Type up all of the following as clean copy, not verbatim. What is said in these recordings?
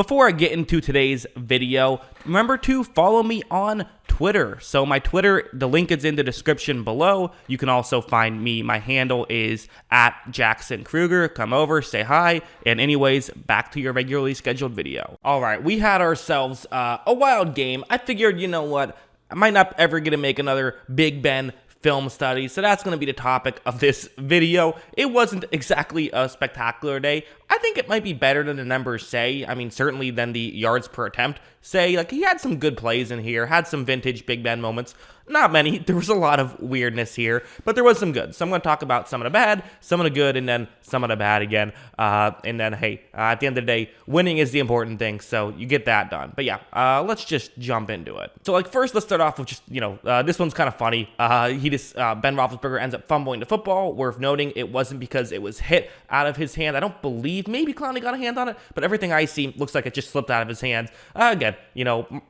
Before I get into today's video, remember to follow me on Twitter. So my Twitter, the link is in the description below. You can also find me. My handle is @JacksonKruger. Come over, say hi, and anyways, back to your regularly scheduled video. All right, we had ourselves a wild game. I figured, you know what, I might not ever get to make another Big Ben film study, so that's going to be the topic of this video. It wasn't exactly a spectacular day. I think it might be better than the numbers say. I mean, certainly than the yards per attempt say. Like, he had some good plays in here, had some vintage Big Ben moments. Not many. There was a lot of weirdness here, but there was some good. So I'm going to talk about some of the bad, some of the good, and then some of the bad again. And then, hey, at the end of the day, winning is the important thing, so you get that done. But yeah, let's just jump into it. So, like, first, let's start off with just, this one's kind of funny. Ben Roethlisberger ends up fumbling the football. Worth noting, it wasn't because it was hit out of his hand. I don't believe, maybe Clowney got a hand on it, but everything I see looks like it just slipped out of his hands. Again,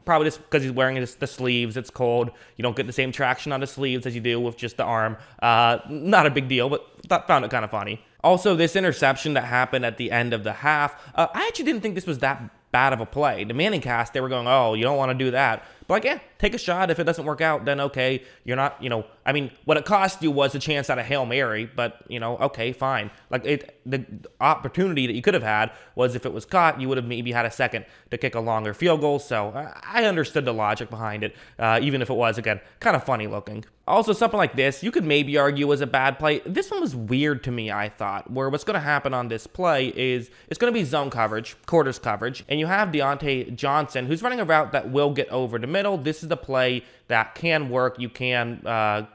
probably just because he's wearing the sleeves. It's cold. You don't get the same traction on the sleeves as you do with just the arm. Not a big deal, but found it kind of funny. Also, this interception that happened at the end of the half, I actually didn't think this was that bad of a play. The Manning cast, they were going, oh, you don't want to do that. But like, yeah, take a shot. If it doesn't work out, then okay. You're not, I mean, what it cost you was a chance at a Hail Mary, but, okay, fine. Like, the opportunity that you could have had was if it was caught, you would have maybe had a second to kick a longer field goal. So I understood the logic behind it, even if it was, again, kind of funny looking. Also, something like this, you could maybe argue was a bad play. This one was weird to me, I thought, where what's going to happen on this play is it's going to be zone coverage, quarters coverage, and you have Deontay Johnson, who's running a route that will get over the middle. This is the play that can work. You can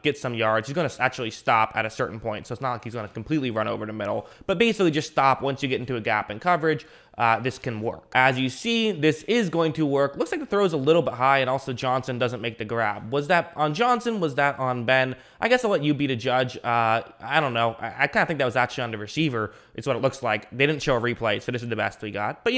get some yards. He's going to actually stop at a certain point, so it's not like he's going to completely run over the middle, but basically just stop once you get into a gap in coverage. This can work. As you see, this is going to work. Looks like the throw is a little bit high, and also Johnson doesn't make the grab. Was that on Johnson? Was that on Ben? I guess I'll let you be the judge. I don't know. I kind of think that was actually on the receiver. It's what it looks like. They didn't show a replay, so this is the best we got. But,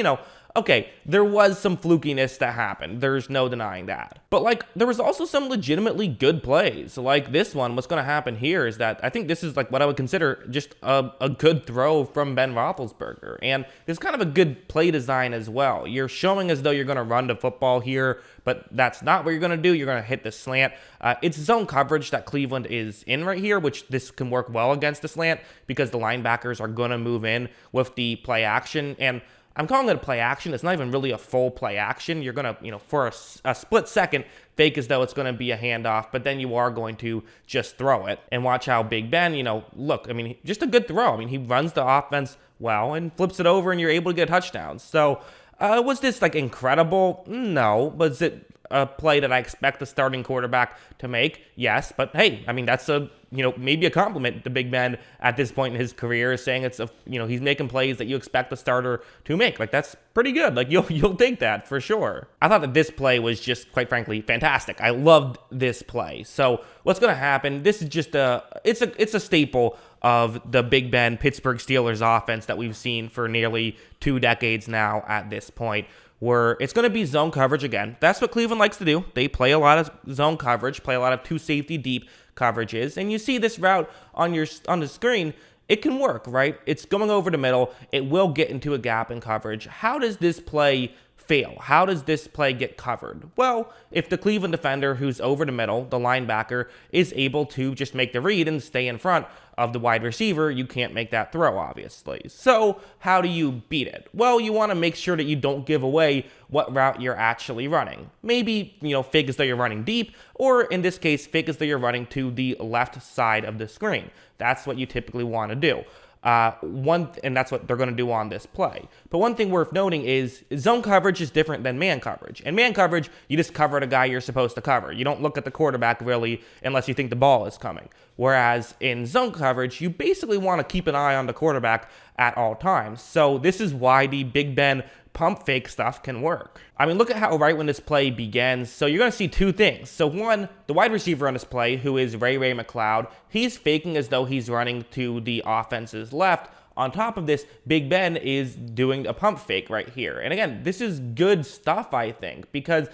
okay, there was some flukiness that happened. There's no denying that. But, like, there was also some legitimately good plays. Like this one, what's going to happen here is that I think this is, like, what I would consider just a good throw from Ben Roethlisberger. And there's kind of a good play design as well. You're showing as though you're going to run the football here, but that's not what you're going to do. You're going to hit the slant. It's zone coverage that Cleveland is in right here, which this can work well against the slant because the linebackers are going to move in with the play action. And I'm calling it a play action. It's not even really a full play action. You're going to, for a split second, fake as though it's going to be a handoff, but then you are going to just throw it. And watch how Big Ben, look, I mean, just a good throw. I mean, he runs the offense well and flips it over, and you're able to get touchdowns. So was this, like, incredible? No. Was it a play that I expect the starting quarterback to make? Yes. But, hey, I mean, that's maybe a compliment to Big Ben at this point in his career, saying it's he's making plays that you expect the starter to make. Like, that's pretty good. Like, you'll take that for sure. I thought that this play was just, quite frankly, fantastic. I loved this play. So what's going to happen? This is just it's a staple of the Big Ben Pittsburgh Steelers offense that we've seen for nearly 2 decades now at this point, where it's going to be zone coverage again. That's what Cleveland likes to do. They play a lot of zone coverage, play a lot of 2 safety deep coverages, and you see this route on the screen. It can work, right? It's going over the middle. It will get into a gap in coverage. How does this play fail? How does this play get covered? Well, if the Cleveland defender who's over the middle, the linebacker, is able to just make the read and stay in front of the wide receiver, you can't make that throw, obviously. So how do you beat it? Well, you want to make sure that you don't give away what route you're actually running. Maybe, fake as though you're running deep, or in this case, fake as though you're running to the left side of the screen. That's what you typically want to do. And that's what they're going to do on this play. But one thing worth noting is zone coverage is different than man coverage. In man coverage, you just cover the guy you're supposed to cover. You don't look at the quarterback really unless you think the ball is coming. Whereas in zone coverage, you basically want to keep an eye on the quarterback at all times. So this is why the Big Ben pump fake stuff can work. I mean, look at how right when this play begins. So you're going to see 2 things. So one, the wide receiver on this play, who is Ray McCloud, he's faking as though he's running to the offense's left. On top of this, Big Ben is doing a pump fake right here. And again, this is good stuff, I think, because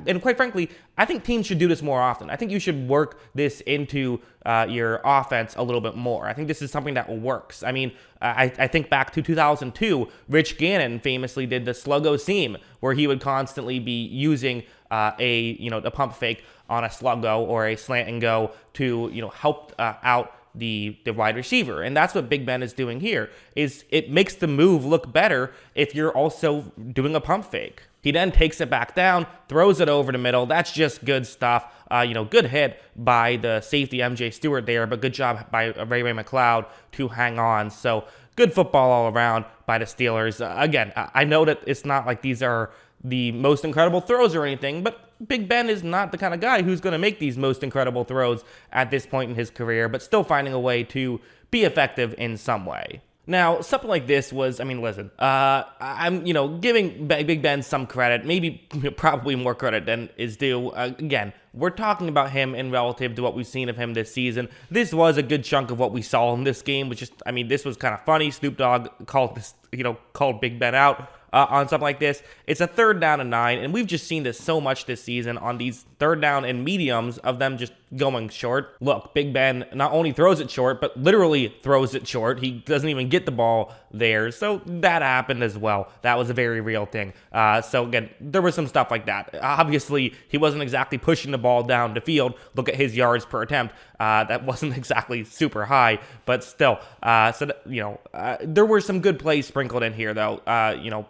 And quite frankly, I think teams should do this more often. I think you should work this into your offense a little bit more. I think this is something that works. I mean, I think back to 2002, Rich Gannon famously did the sluggo seam, where he would constantly be using a pump fake on a sluggo or a slant and go to help out the wide receiver. And that's what Big Ben is doing here. Is it makes the move look better if you're also doing a pump fake. He then takes it back down, throws it over the middle. That's just good stuff. Good hit by the safety MJ Stewart there, but good job by Ray McCloud to hang on. So good football all around by the Steelers. Again, I know that it's not like these are the most incredible throws or anything, but Big Ben is not the kind of guy who's going to make these most incredible throws at this point in his career, but still finding a way to be effective in some way. Now, something like this was, listen, I'm, giving Big Ben some credit, maybe probably more credit than is due. Again, we're talking about him in relative to what we've seen of him this season. This was a good chunk of what we saw in this game, which this was kind of funny. Snoop Dogg called Big Ben out on something like this. It's a 3rd down and 9, and we've just seen this so much this season on these 3rd down and mediums of them just going short. Look, Big Ben not only throws it short, but literally throws it short. He doesn't even get the ball there, so that happened as well. That was a very real thing. So again, there was some stuff like that. Obviously, he wasn't exactly pushing the ball down the field. Look at his yards per attempt. That wasn't exactly super high, but still. There were some good plays sprinkled in here, though.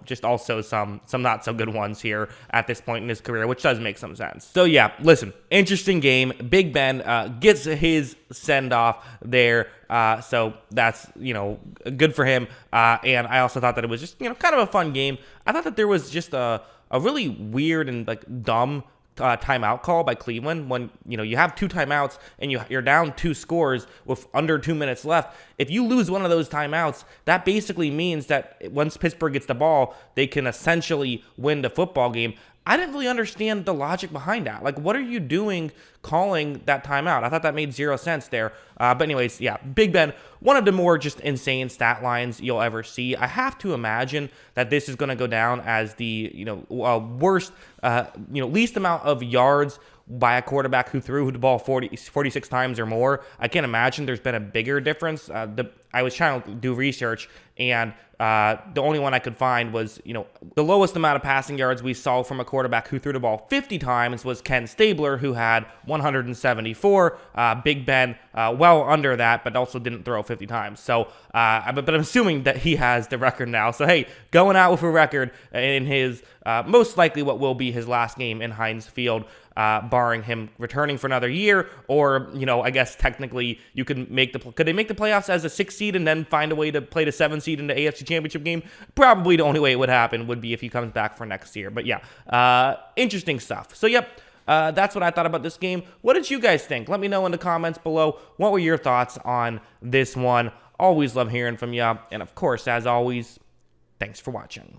Just also some not so good ones here at this point in his career, which does make some sense. So yeah, listen, interesting game. Big Ben gets his send-off there. So that's, good for him. And I also thought that it was just, kind of a fun game. I thought that there was just a really weird and dumb timeout call by Cleveland when you have 2 timeouts and you're down 2 scores with under 2 minutes left. If you lose one of those timeouts, that basically means that once Pittsburgh gets the ball, they can essentially win the football game. I didn't really understand the logic behind that. Like, what are you doing calling that timeout? I thought that made 0 sense there. But anyways, yeah, Big Ben, one of the more just insane stat lines you'll ever see. I have to imagine that this is going to go down as the, worst, least amount of yards by a quarterback who threw the ball 46 times or more. I can't imagine there's been a bigger difference. I was trying to do research, and the only one I could find was, the lowest amount of passing yards we saw from a quarterback who threw the ball 50 times was Ken Stabler, who had 174. Big Ben, well under that, but also didn't throw 50 times. So, but I'm assuming that he has the record now. So, hey, going out with a record in his most likely what will be his last game in Heinz Field, barring him returning for another year, or, I guess technically you could they make the playoffs as a 6 seed and then find a way to play the 7 seed in the AFC Championship game? Probably the only way it would happen would be if he comes back for next year. But yeah, interesting stuff. So, yep. That's what I thought about this game. What did you guys think? Let me know in the comments below. What were your thoughts on this one? Always love hearing from you. And of course, as always, thanks for watching.